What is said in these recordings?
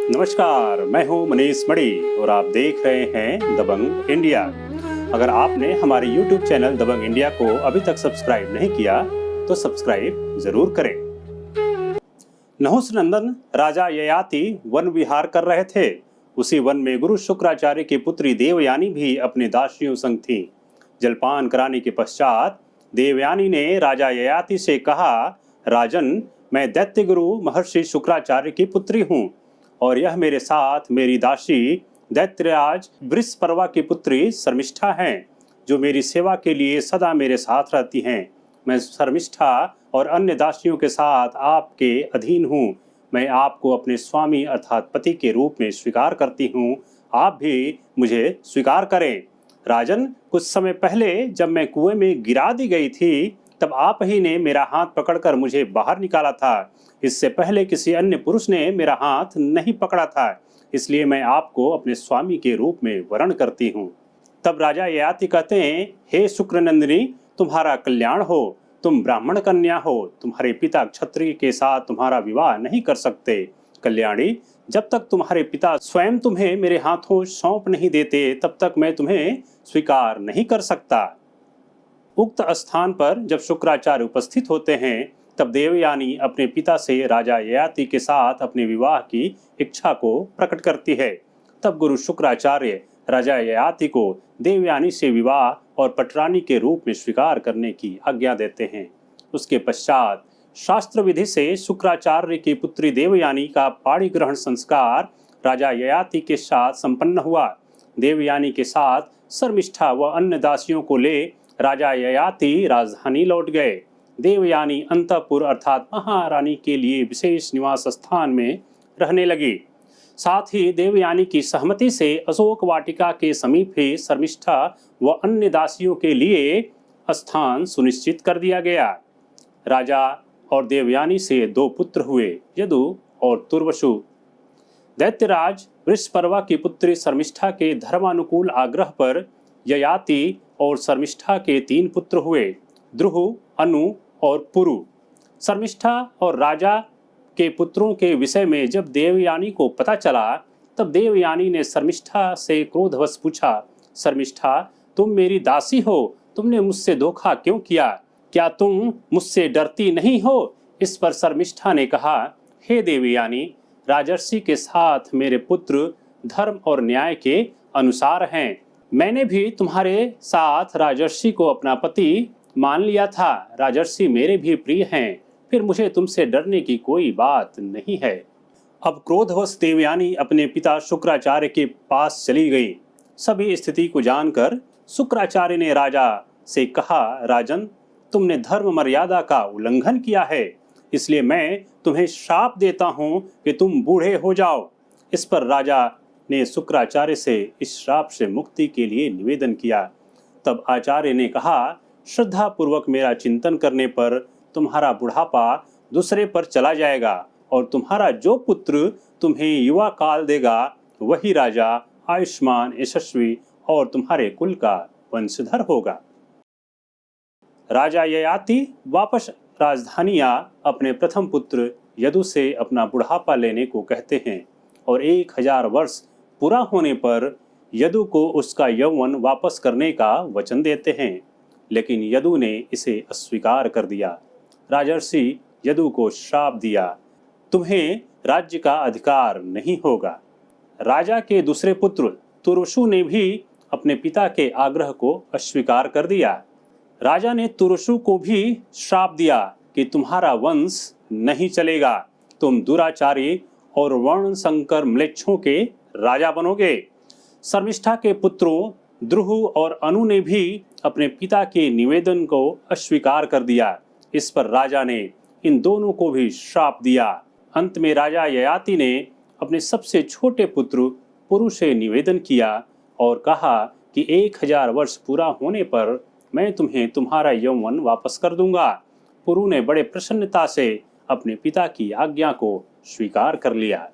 नमस्कार, मैं हूं मनीष मणि और आप देख रहे हैं दबंग इंडिया। अगर आपने हमारे YouTube चैनल दबंग इंडिया को अभी तक सब्सक्राइब नहीं किया तो सब्सक्राइब जरूर करें। नहुस नंदन राजा ययाति वन विहार कर रहे थे। उसी वन में गुरु शुक्राचार्य की पुत्री देवयानी भी अपने दासियों संग थी। जलपान कराने के पश्चात देवयानी ने राजा ययाति से कहा, राजन, मैं दैत्य गुरु महर्षि शुक्राचार्य की पुत्री हूँ और यह मेरे साथ मेरी दासी दैत्यराज वृषपर्वा की पुत्री शर्मिष्ठा हैं, जो मेरी सेवा के लिए सदा मेरे साथ रहती हैं। मैं शर्मिष्ठा और अन्य दासियों के साथ आपके अधीन हूँ। मैं आपको अपने स्वामी अर्थात पति के रूप में स्वीकार करती हूँ। आप भी मुझे स्वीकार करें। राजन, कुछ समय पहले जब मैं कुएं में गिरा दी गई थी, तब आप ही ने मेरा हाथ पकड़कर मुझे बाहर निकाला था। इससे पहले किसी अन्य पुरुष ने मेरा हाथ नहीं पकड़ा था, इसलिए मैं आपको अपने स्वामी के रूप में वरण करती हूँ। तब राजा ययाति कहते हैं, हे शुक्रनंदिनी, तुम्हारा कल्याण हो। तुम ब्राह्मण कन्या हो। तुम्हारे पिता क्षत्रिय के साथ तुम्हारा विवाह नहीं कर सकते। कल्याणी, जब तक तुम्हारे पिता स्वयं तुम्हें मेरे हाथों सौंप नहीं देते, तब तक मैं तुम्हें स्वीकार नहीं कर सकता। उक्त स्थान पर जब शुक्राचार्य उपस्थित होते हैं, तब देवयानी अपने पिता से राजा ययाति के साथ अपने विवाह की इच्छा को प्रकट करती है। तब गुरु शुक्राचार्य राजा ययाति को देवयानी से विवाह और पटरानी के रूप में स्वीकार करने की आज्ञा देते हैं। उसके पश्चात शास्त्र विधि से शुक्राचार्य की पुत्री देवयानी का पाणी ग्रहण संस्कार राजा ययाति के साथ संपन्न हुआ। देवयानी के साथ शर्मिष्ठा व अन्य दासियों को ले राजा ययाति राजधानी लौट गए। देवयानी अंतःपुर अर्थात महारानी के लिए विशेष निवास स्थान में रहने लगी। साथ ही देवयानी की सहमति से अशोक वाटिका के समीप ही शर्मिष्ठा व अन्य दासियों के लिए स्थान सुनिश्चित कर दिया गया। राजा और देवयानी से 2 पुत्र हुए, यदु और तुर्वसु। दैत्यराज वृषपर्वा की पुत्री शर्मिष्ठा के धर्मानुकूल आग्रह पर ययाति और शर्मिष्ठा के 3 पुत्र हुए, द्रुह, अनु और पुरु। शर्मिष्ठा और राजा के पुत्रों के विषय में जब देवयानी को पता चला, तब देवयानी ने शर्मिष्ठा से क्रोधवश पूछा, शर्मिष्ठा, तुम मेरी दासी हो, तुमने मुझसे धोखा क्यों किया? क्या तुम मुझसे डरती नहीं हो? इस पर शर्मिष्ठा ने कहा, हे देवयानी, राजर्षि के साथ मेरे पुत्र धर्म और न्याय के अनुसार हैं। मैंने भी तुम्हारे साथ राजर्षि को अपना पति मान लिया था। राजर्षि मेरे भी प्रिय हैं, फिर मुझे तुमसे डरने की कोई बात नहीं है। अब क्रोधवश देवयानी अपने पिता शुक्राचार्य के पास चली गई। सभी स्थिति को जानकर शुक्राचार्य ने राजा से कहा, राजन, तुमने धर्म मर्यादा का उल्लंघन किया है, इसलिए मैं तुम्हें श्राप देता हूँ कि तुम बूढ़े हो जाओ। इस पर राजा ने शुक्राचार्य से इस श्राप से मुक्ति के लिए निवेदन किया। तब आचार्य ने कहा, श्रद्धा पूर्वक मेरा चिंतन करने पर तुम्हारा बुढ़ापा दूसरे पर चला जाएगा और तुम्हारा जो पुत्र तुम्हें युवा काल देगा, वही राजा, आयुष्मान, यशस्वी और तुम्हारे कुल का वंशधर होगा। राजा ययाति वापस राजधानी आ अपने प्रथम पुत्र यदु से अपना बुढ़ापा लेने को कहते हैं और 1000 वर्ष पूरा होने पर यदु को उसका यौवन वापस करने का वचन देते हैं, लेकिन यदु ने इसे अस्वीकार कर दिया। राजर्षि यदु को श्राप दिया, तुम्हें राज्य का अधिकार नहीं होगा। राजा के दूसरे पुत्र तुर्वसु ने भी अपने पिता के आग्रह को अस्वीकार कर दिया। राजा ने तुर्वसु को भी श्राप दिया कि तुम्हारा वंश नहीं चलेगा, तुम दुराचारी और वर्ण संकर म्लेच्छों के राजा बनोगे। शर्मिष्ठा के पुत्रों द्रुह और अनु ने भी अपने पिता के निवेदन को अस्वीकार कर दिया। इस पर राजा ने इन दोनों को भी श्राप दिया। अंत में राजा ययाति ने अपने सबसे छोटे पुत्र पुरु से निवेदन किया और कहा कि 1000 वर्ष पूरा होने पर मैं तुम्हें तुम्हारा यौवन वापस कर दूंगा। पुरु ने बड़े प्रसन्नता से अपने पिता की आज्ञा को स्वीकार कर लिया।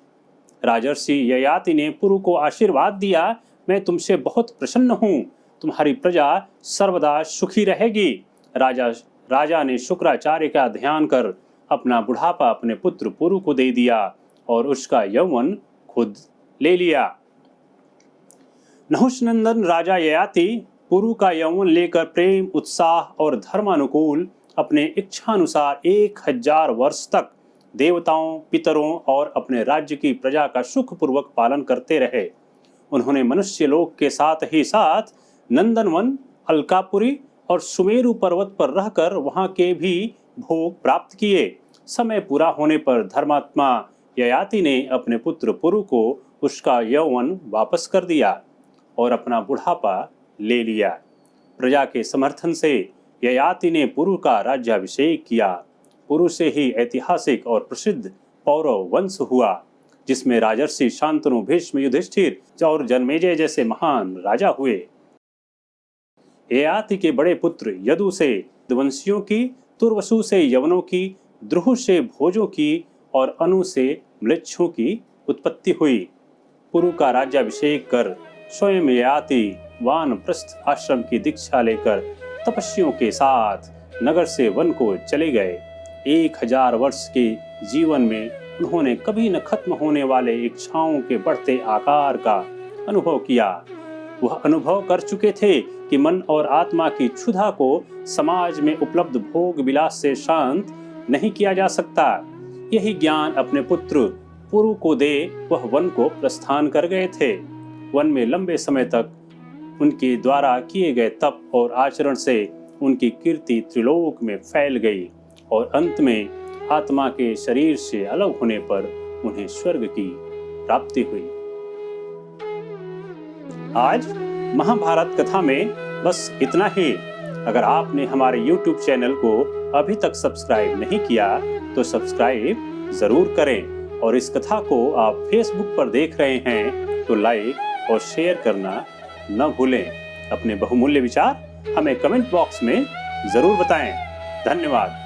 राजर्षि ययाति ने पुरु को आशीर्वाद दिया, मैं तुमसे बहुत प्रसन्न हूँ, तुम्हारी प्रजा सर्वदा सुखी रहेगी। राजा ने शुक्राचार्य का ध्यान कर अपना बुढ़ापा अपने पुत्र पुरु को दे दिया और उसका यौवन खुद ले लिया। नहुषनंदन राजा ययाति पुरु का यौवन लेकर प्रेम, उत्साह और धर्मानुकूल अपने इच्छानुसार 1000 वर्ष तक देवताओं, पितरों और अपने राज्य की प्रजा का सुखपूर्वक पालन करते रहे। उन्होंने मनुष्य लोक के साथ ही साथ नंदनवन, अलकापुरी और सुमेरु पर्वत पर रहकर वहां के भी भोग प्राप्त किए। समय पूरा होने पर धर्मात्मा ययाति ने अपने पुत्र पुरु को उसका यौवन वापस कर दिया और अपना बुढ़ापा ले लिया। प्रजा के समर्थन से ययाति ने पुरु का राज्याभिषेक किया। पुरु से ही ऐतिहासिक और प्रसिद्ध पौरव वंश हुआ, जिसमें राजर्षि शांतनु, भीष्म, युधिष्ठिर और जन्मेजय जैसे महान राजा हुए। ययाति के बड़े पुत्र यदु से वंशियों की, तुर्वसु से यवनों की, द्रुह से भोजों की और अनु से म्लेच्छों की उत्पत्ति हुई। पुरु का राज्याभिषेक कर स्वयं ययाति वानप्रस्थ आश्रम की दीक्षा लेकर तपस्वियों के साथ नगर से वन को चले गए। 1000 वर्ष के जीवन में उन्होंने कभी न खत्म होने वाले इच्छाओं के बढ़ते आकार का अनुभव किया। वह अनुभव कर चुके थे कि मन और आत्मा की क्षुधा को समाज में उपलब्ध भोग विलास से शांत नहीं किया जा सकता। यही ज्ञान अपने पुत्र पुरु को दे वह वन को प्रस्थान कर गए थे। वन में लंबे समय तक उनके द्वारा किए गए तप और आचरण से उनकी कीर्ति त्रिलोक में फैल गई और अंत में आत्मा के शरीर से अलग होने पर उन्हें स्वर्ग की प्राप्ति हुई। आज महाभारत कथा में बस इतना ही। अगर आपने हमारे YouTube चैनल को अभी तक सब्सक्राइब नहीं किया तो सब्सक्राइब जरूर करें और इस कथा को आप Facebook पर देख रहे हैं तो लाइक और शेयर करना न भूलें। अपने बहुमूल्य विचार हमें कमेंट बॉक्स में जरूर बताएं। धन्यवाद।